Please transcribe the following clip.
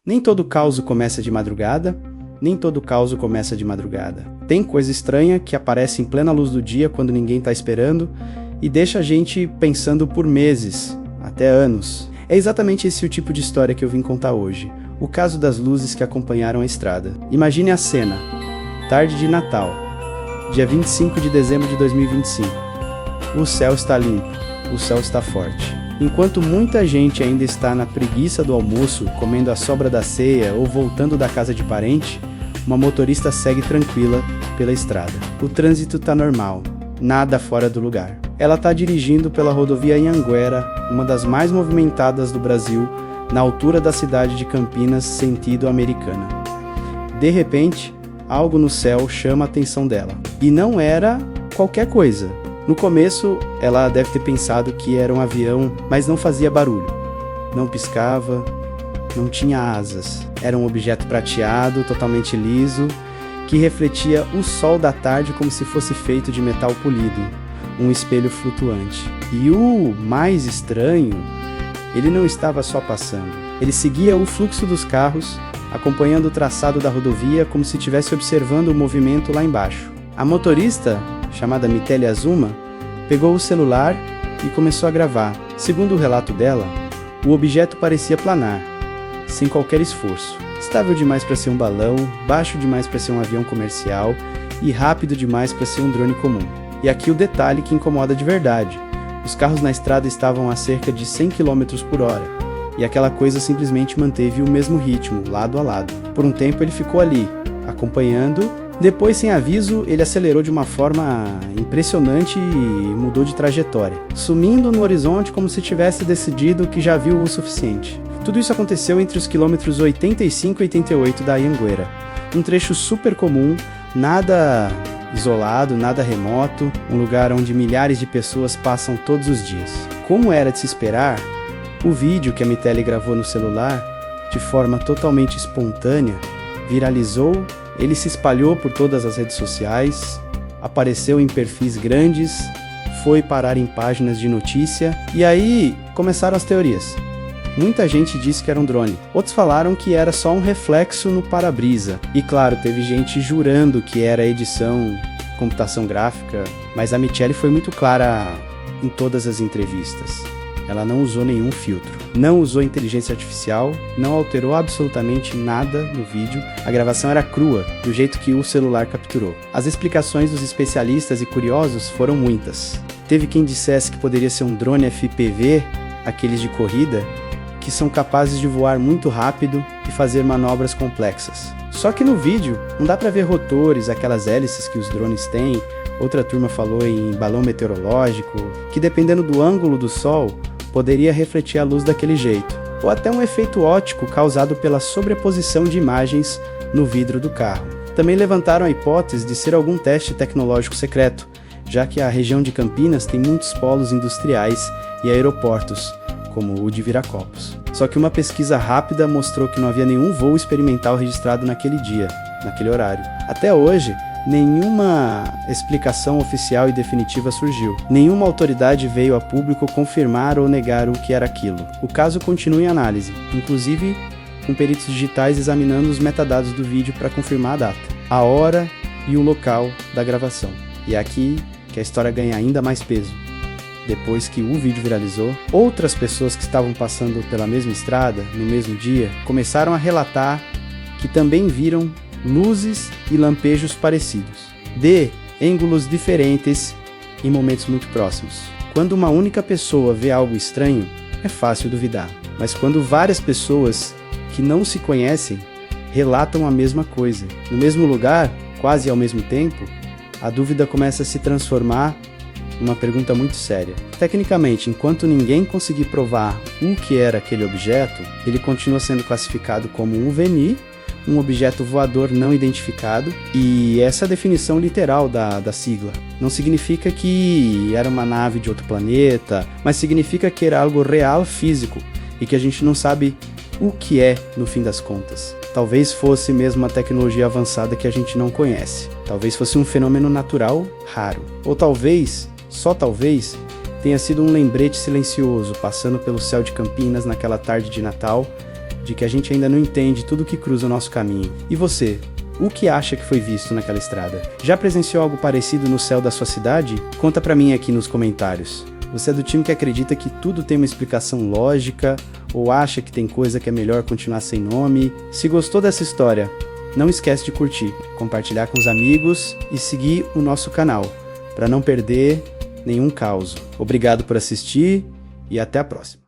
Nem todo caos começa de madrugada, nem todo caos começa de madrugada. Tem coisa estranha que aparece em plena luz do dia quando ninguém está esperando e deixa a gente pensando por meses, até anos. É exatamente esse o tipo de história que eu vim contar hoje. O caso das luzes que acompanharam a estrada. Imagine a cena. Tarde de Natal, dia 25 de dezembro de 2025. O céu está limpo, o céu está forte. Enquanto muita gente ainda está na preguiça do almoço, comendo a sobra da ceia ou voltando da casa de parente, uma motorista segue tranquila pela estrada. O trânsito está normal, nada fora do lugar. Ela está dirigindo pela rodovia Anhanguera, uma das mais movimentadas do Brasil, na altura da cidade de Campinas, sentido Americana. De repente, algo no céu chama a atenção dela. E não era qualquer coisa. No começo, ela deve ter pensado que era um avião, mas não fazia barulho. Não piscava, não tinha asas. Era um objeto prateado, totalmente liso, que refletia o sol da tarde como se fosse feito de metal polido, um espelho flutuante. E o mais estranho, ele não estava só passando. Ele seguia o fluxo dos carros, acompanhando o traçado da rodovia como se estivesse observando o movimento lá embaixo. A motorista, chamada Mitele Azuma, pegou o celular e começou a gravar. Segundo o relato dela, o objeto parecia planar, sem qualquer esforço. Estável demais para ser um balão, baixo demais para ser um avião comercial e rápido demais para ser um drone comum. E aqui o detalhe que incomoda de verdade. Os carros na estrada estavam a cerca de 100 km por hora, e aquela coisa simplesmente manteve o mesmo ritmo, lado a lado. Por um tempo ele ficou ali, acompanhando. Depois, sem aviso, ele acelerou de uma forma impressionante e mudou de trajetória, sumindo no horizonte como se tivesse decidido que já viu o suficiente. Tudo isso aconteceu entre os quilômetros 85 e 88 da Anhanguera, um trecho super comum, nada isolado, nada remoto, um lugar onde milhares de pessoas passam todos os dias. Como era de se esperar, o vídeo que a Mitele gravou no celular, de forma totalmente espontânea, viralizou. Ele se espalhou por todas as redes sociais, apareceu em perfis grandes, foi parar em páginas de notícia, e aí começaram as teorias. Muita gente disse que era um drone, outros falaram que era só um reflexo no para-brisa, e claro, teve gente jurando que era edição, computação gráfica, mas a Mitele foi muito clara em todas as entrevistas. Ela não usou nenhum filtro, não usou inteligência artificial, não alterou absolutamente nada no vídeo. A gravação era crua, do jeito que o celular capturou. As explicações dos especialistas e curiosos foram muitas. Teve quem dissesse que poderia ser um drone FPV, aqueles de corrida, que são capazes de voar muito rápido e fazer manobras complexas. Só que no vídeo não dá para ver rotores, aquelas hélices que os drones têm. Outra turma falou em balão meteorológico, que dependendo do ângulo do sol, poderia refletir a luz daquele jeito, ou até um efeito óptico causado pela sobreposição de imagens no vidro do carro. Também levantaram a hipótese de ser algum teste tecnológico secreto, já que a região de Campinas tem muitos polos industriais e aeroportos, como o de Viracopos. Só que uma pesquisa rápida mostrou que não havia nenhum voo experimental registrado naquele dia, naquele horário. Até hoje, nenhuma explicação oficial e definitiva surgiu. Nenhuma autoridade veio a público confirmar ou negar o que era aquilo. O caso continua em análise, inclusive com peritos digitais examinando os metadados do vídeo para confirmar a data, a hora e o local da gravação. E é aqui que a história ganha ainda mais peso. Depois que o vídeo viralizou, outras pessoas que estavam passando pela mesma estrada, no mesmo dia, começaram a relatar que também viram luzes e lampejos parecidos, de ângulos diferentes em momentos muito próximos. Quando uma única pessoa vê algo estranho, é fácil duvidar. Mas quando várias pessoas que não se conhecem relatam a mesma coisa, no mesmo lugar, quase ao mesmo tempo, a dúvida começa a se transformar em uma pergunta muito séria. Tecnicamente, enquanto ninguém conseguir provar o que era aquele objeto, ele continua sendo classificado como um OVNI, um objeto voador não identificado, e essa é a definição literal da sigla. Não significa que era uma nave de outro planeta, mas significa que era algo real, físico, e que a gente não sabe o que é no fim das contas. Talvez fosse mesmo uma tecnologia avançada que a gente não conhece. Talvez fosse um fenômeno natural raro. Ou talvez, só talvez, tenha sido um lembrete silencioso passando pelo céu de Campinas naquela tarde de Natal, de que a gente ainda não entende tudo que cruza o nosso caminho. E você? O que acha que foi visto naquela estrada? Já presenciou algo parecido no céu da sua cidade? Conta pra mim aqui nos comentários. Você é do time que acredita que tudo tem uma explicação lógica ou acha que tem coisa que é melhor continuar sem nome? Se gostou dessa história, não esquece de curtir, compartilhar com os amigos e seguir o nosso canal para não perder nenhum caos. Obrigado por assistir e até a próxima.